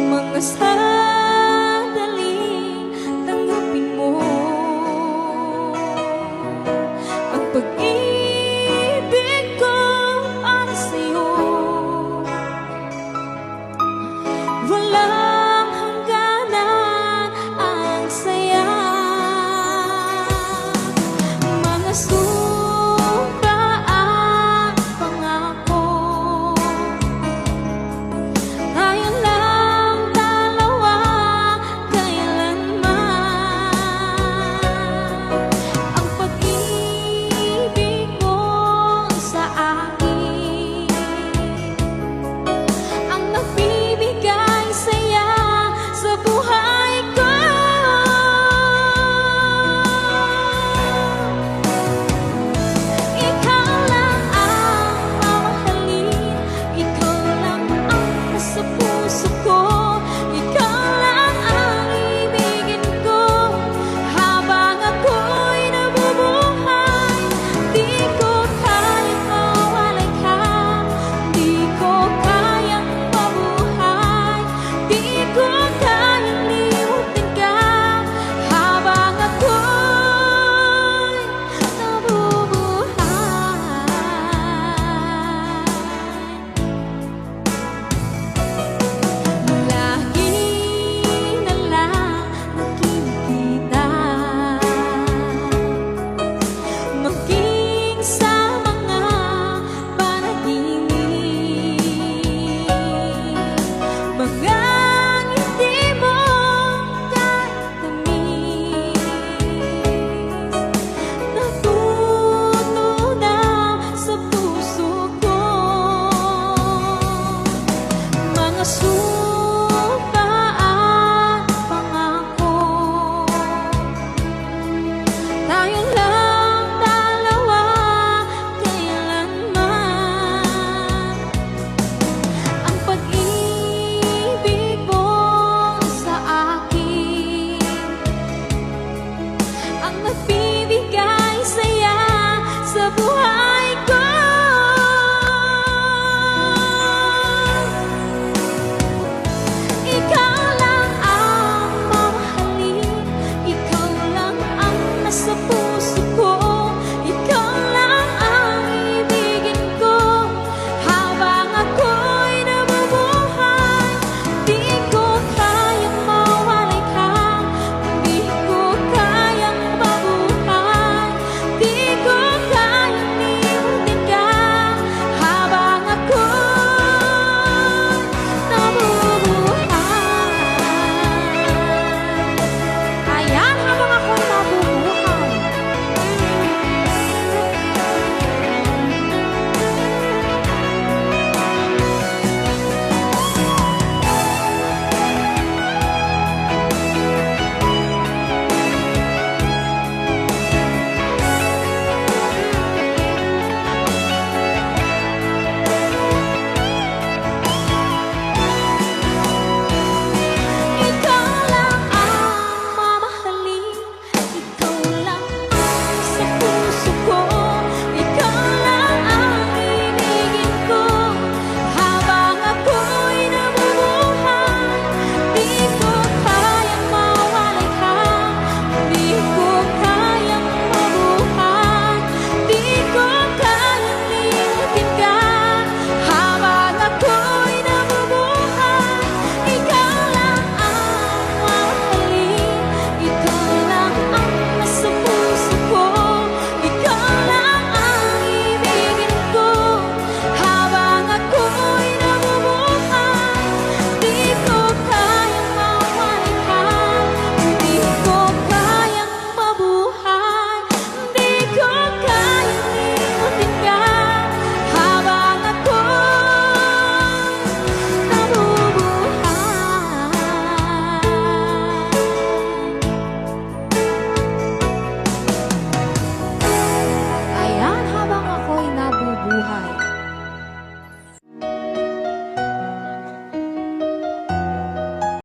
Mga sandaling tanggapin mo ang pag-ibig ko para sa'yo. Walang hangganan ang saya. Mga sumpa ang pangako, tayo lang dalawa kailanman. Ang pag-ibig mo sa akin ang nagbibigay saya sa buhay ko. Ikaw lang ang mamahalin, ikaw lang ang nasa puso ko, ikaw lang ang ibigin ko habang ako'y nabubuhay. Di ko kayang mawalay ka, di ko kayang mabuhay, di ko kayang limutin ka habang ako'y nabubuhay. Lagi na lang nakikita, maging sa mga panaginip, mga ngiti mo kahit tamis, natutunaw sa puso ko. Mga sumpa at pangako, tayo lang dalawa kailanman. Ang pag-ibig mo sa akin ang nagbibigay